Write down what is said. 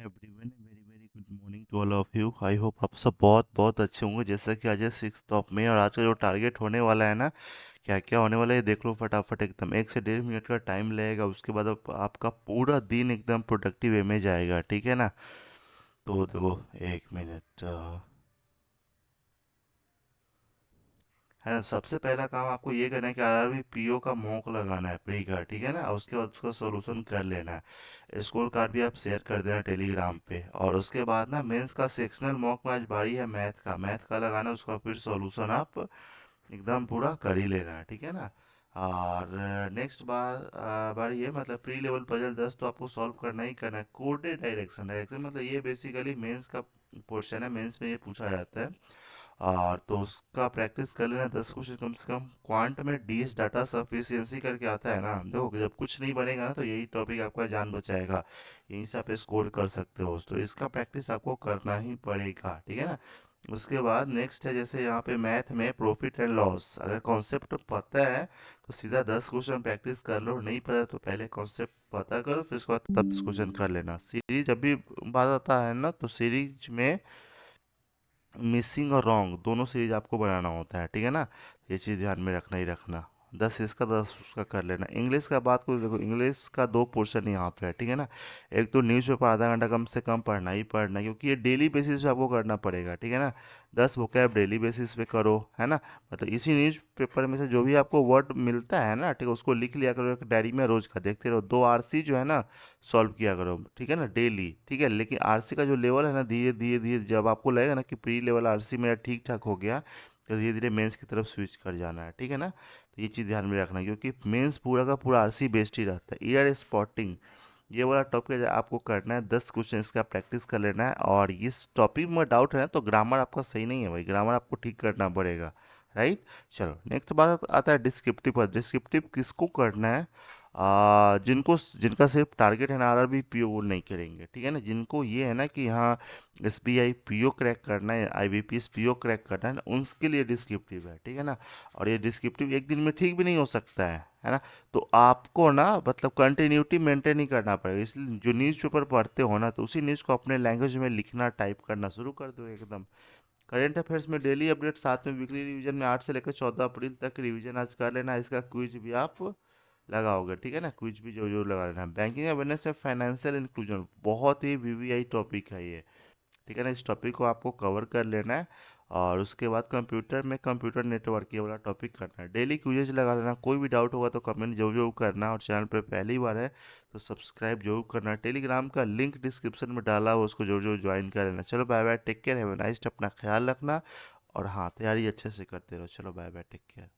Everyone very very good morning to all of you. I hope आप सब बहुत बहुत अच्छे होंगे। जैसा कि आज है 6 में और आज का जो टारगेट होने वाला है ना, क्या क्या होने वाला है देख लो फटाफट। एकदम 1 से 1.5 मिनट का टाइम लगेगा, उसके बाद आपका पूरा दिन एकदम प्रोडक्टिव वे में जाएगा, ठीक है ना। तो देखो 1 मिनट है ना। सबसे पहला काम आपको ये करना है कि आरआरबी पीओ का मॉक लगाना है प्री का, ठीक है ना। उसके बाद उसका सोल्यूशन कर लेना है। स्कोर कार्ड भी आप शेयर कर देना टेलीग्राम पे। और उसके बाद ना मेंस का सेक्शनल मॉक में आज बारी है मैथ का लगाना है। उसका फिर सॉल्यूशन आप एकदम पूरा कर ही लेना है, ठीक है ना। और नेक्स्ट बारी है मतलब प्री लेवल पजल 10 तो आपको सॉल्व करना ही करना है। कोडेड डायरेक्शन डायरेक्शन मतलब ये बेसिकली मेंस का पोर्शन है, मेंस में ये पूछा जाता है। और तो उसका प्रैक्टिस कर लेना 10 क्वेश्चन कम से कम। क्वांट में डीएस डाटा सफिशिएंसी करके आता है ना, देखो जब कुछ नहीं बनेगा ना तो यही टॉपिक आपका जान बचाएगा। यहीं से आप स्कोर कर सकते हो, तो इसका प्रैक्टिस आपको करना ही पड़ेगा, ठीक है ना। उसके बाद नेक्स्ट है जैसे यहाँ पे मैथ में प्रॉफिट एंड लॉस। अगर कॉन्सेप्ट पता है तो सीधा 10 क्वेश्चन प्रैक्टिस कर लो, नहीं पता तो पहले कॉन्सेप्ट पता करो, फिर उसके बाद तब क्वेश्चन कर लेना। सीरीज जब भी बात आता है ना तो सीरीज में मिसिंग और रॉन्ग दोनों सीरीज आपको बनाना होता है, ठीक है ना। ये चीज़ ध्यान में रखना ही रखना। 10 उसका कर लेना। इंग्लिश का बात करो, देखो इंग्लिश का 2 पोर्शन यहाँ पे है, ठीक है ना। एक तो न्यूज़पेपर आधा घंटा कम से कम पढ़ना ही पढ़ना है, क्योंकि ये डेली बेसिस पे आपको करना पड़ेगा, ठीक है ना। 10 वोकैब डेली बेसिस पे करो, है ना। मतलब इसी न्यूज़पेपर में से जो भी आपको वर्ड मिलता है ना, ठीक है, उसको लिख लिया करो एक डायरी में, रोज का देखते रहो। 2 आरसी जो है ना सॉल्व किया करो, ठीक है ना, डेली, ठीक है। लेकिन आरसी का जो लेवल है ना, धीरे धीरे धीरे जब आपको लगेगा ना कि प्री लेवल आरसी मेरा ठीक ठाक हो गया, तो धीरे धीरे मेंस की तरफ स्विच कर जाना है, ठीक है ना। तो ये चीज़ ध्यान में रखना, क्योंकि मेंस पूरा का पूरा आरसी बेस्ड ही रहता है। ईयर स्पॉटिंग ये वाला टॉपिक आपको करना है। 10 क्वेश्चन इसका प्रैक्टिस कर लेना है। और इस टॉपिक में डाउट है ना तो ग्रामर आपका सही नहीं है भाई, ग्रामर आपको ठीक करना पड़ेगा, राइट। चलो नेक्स्ट बात आता है डिस्क्रिप्टिव पर। डिस्क्रिप्टिव किसको करना है? जिनको जिनका सिर्फ टारगेट है ना आरआरबी पीओ, वो नहीं करेंगे, ठीक है ना। जिनको ये है ना कि हाँ एसबीआई पीओ क्रैक करना है, आईबीपीएस पीओ क्रैक करना है ना, उनके लिए डिस्क्रिप्टिव है, ठीक है ना। और ये डिस्क्रिप्टिव एक दिन में ठीक भी नहीं हो सकता है ना। तो आपको ना मतलब कंटिन्यूटी मेंटेन ही करना पड़ेगा। इसलिए जो न्यूज़पेपर पढ़ते हो ना तो उसी न्यूज़ को अपने लैंग्वेज में लिखना टाइप करना शुरू कर दो एकदम। करेंट अफेयर्स में डेली अपडेट, साथ में वीकली रिवीजन में 8 से लेकर 14 अप्रैल तक रिवीजन आज कर लेना। इसका क्विज भी आप लगाओगे, ठीक है ना। क्विज भी जो जो लगा लेना। बैंकिंग अवेयरनेस है, फाइनेंशियल इंक्लूजन, बहुत ही वीवीआई टॉपिक है ये, ठीक है ना। इस टॉपिक को आपको कवर कर लेना है। और उसके बाद कंप्यूटर में कंप्यूटर नेटवर्क ये वाला टॉपिक करना है। डेली क्विजेज लगा लेना। कोई भी डाउट होगा तो कमेंट जरूर जरूर करना। और चैनल पर पहली बार है तो सब्सक्राइब जरूर करना। टेलीग्राम का लिंक डिस्क्रिप्शन में डाला हुआ, उसको जरूर जरूर ज्वाइन कर लेना। चलो bye bye, take care, have a nice day, अपना ख्याल रखना। और हाँ तैयारी अच्छे से करते रहो। चलो बाय बाय, टेक केयर।